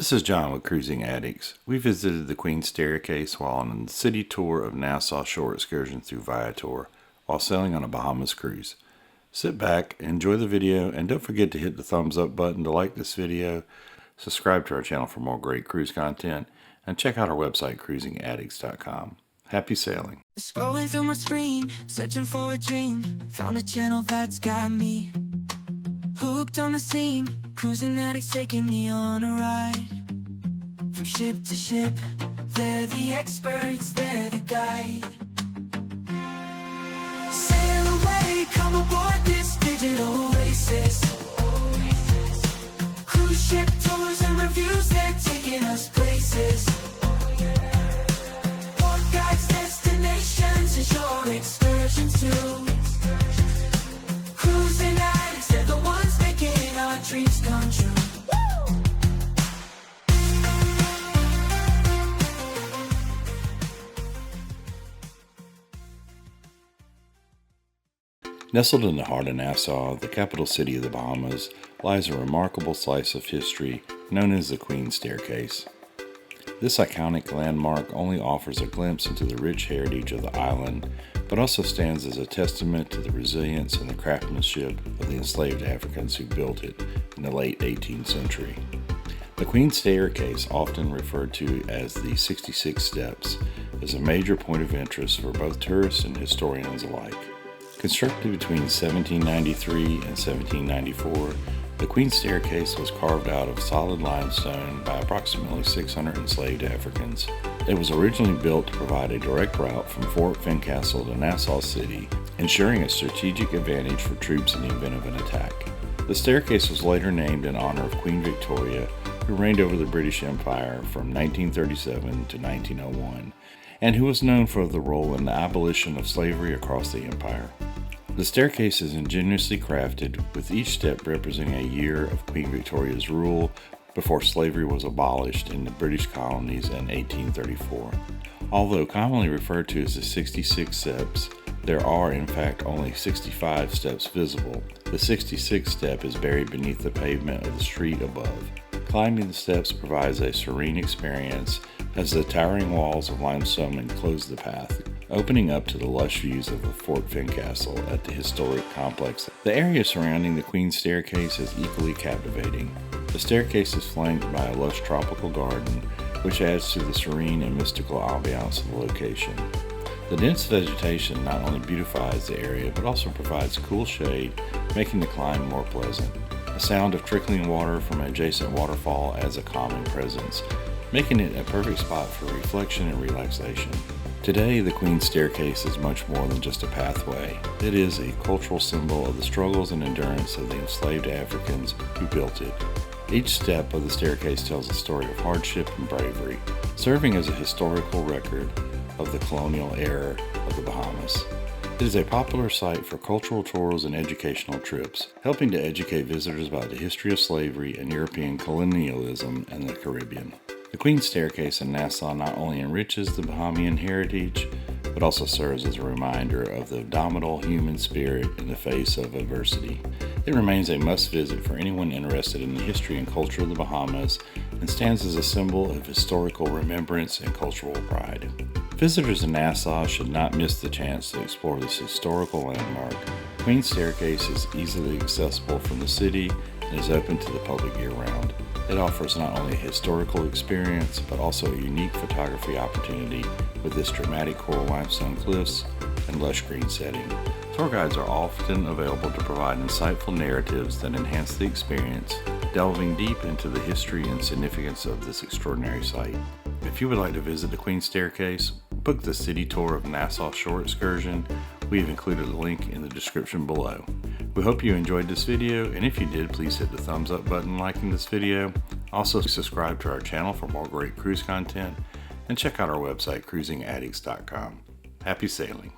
This is John with Cruising Addicts. We visited the Queen's Staircase while on the city tour of Nassau Shore Excursion through Viator while sailing on a Bahamas cruise. Sit back, enjoy the video, and don't forget to hit the thumbs up button to like this video, subscribe to our channel for more great cruise content, and check out our website, cruisingaddicts.com. Happy sailing. Scrolling through my screen, searching for a dream. Found a channel that's got me hooked on the scene. Cruising addicts taking me on a ride. From ship to ship, they're the experts, they're the guide. Sail away, come aboard this digital oasis. Cruise ship tours and reviews, they're taking us places. Port guides, destinations, and shore excursions too. Cruising addicts, they're the ones making our dreams come true. Nestled in the heart of Nassau, the capital city of the Bahamas, lies a remarkable slice of history known as the Queen's Staircase. This iconic landmark only offers a glimpse into the rich heritage of the island, but also stands as a testament to the resilience and the craftsmanship of the enslaved Africans who built it in the late 18th century. The Queen's Staircase, often referred to as the 66 Steps, is a major point of interest for both tourists and historians alike. Constructed between 1793 and 1794, the Queen's Staircase was carved out of solid limestone by approximately 600 enslaved Africans. It was originally built to provide a direct route from Fort Fincastle to Nassau City, ensuring a strategic advantage for troops in the event of an attack. The staircase was later named in honor of Queen Victoria, who reigned over the British Empire from 1937 to 1901, and who was known for the role in the abolition of slavery across the empire. The staircase is ingeniously crafted, with each step representing a year of Queen Victoria's rule before slavery was abolished in the British colonies in 1834. Although commonly referred to as the 66 steps, there are in fact only 65 steps visible. The 66th step is buried beneath the pavement of the street above. Climbing the steps provides a serene experience as the towering walls of limestone enclose the path, opening up to the lush views of the Fort Fincastle at the historic complex. The area surrounding the Queen's Staircase is equally captivating. The staircase is flanked by a lush tropical garden, which adds to the serene and mystical ambiance of the location. The dense vegetation not only beautifies the area, but also provides cool shade, making the climb more pleasant. The sound of trickling water from an adjacent waterfall adds a calming presence, making it a perfect spot for reflection and relaxation. Today, the Queen's Staircase is much more than just a pathway. It is a cultural symbol of the struggles and endurance of the enslaved Africans who built it. Each step of the staircase tells a story of hardship and bravery, serving as a historical record of the colonial era of the Bahamas. It is a popular site for cultural tours and educational trips, helping to educate visitors about the history of slavery and European colonialism in the Caribbean. The Queen's Staircase in Nassau not only enriches the Bahamian heritage, but also serves as a reminder of the indomitable human spirit in the face of adversity. It remains a must-visit for anyone interested in the history and culture of the Bahamas and stands as a symbol of historical remembrance and cultural pride. Visitors in Nassau should not miss the chance to explore this historical landmark. Queen's Staircase is easily accessible from the city and is open to the public year-round. It offers not only a historical experience, but also a unique photography opportunity with its dramatic coral limestone cliffs and lush green setting. Tour guides are often available to provide insightful narratives that enhance the experience, delving deep into the history and significance of this extraordinary site. If you would like to visit the Queen's Staircase, book the city tour of Nassau Shore Excursion. We have included a link in the description below. We hope you enjoyed this video, and if you did, please hit the thumbs up button liking this video. Also subscribe to our channel for more great cruise content, and check out our website, cruisingaddicts.com. Happy sailing.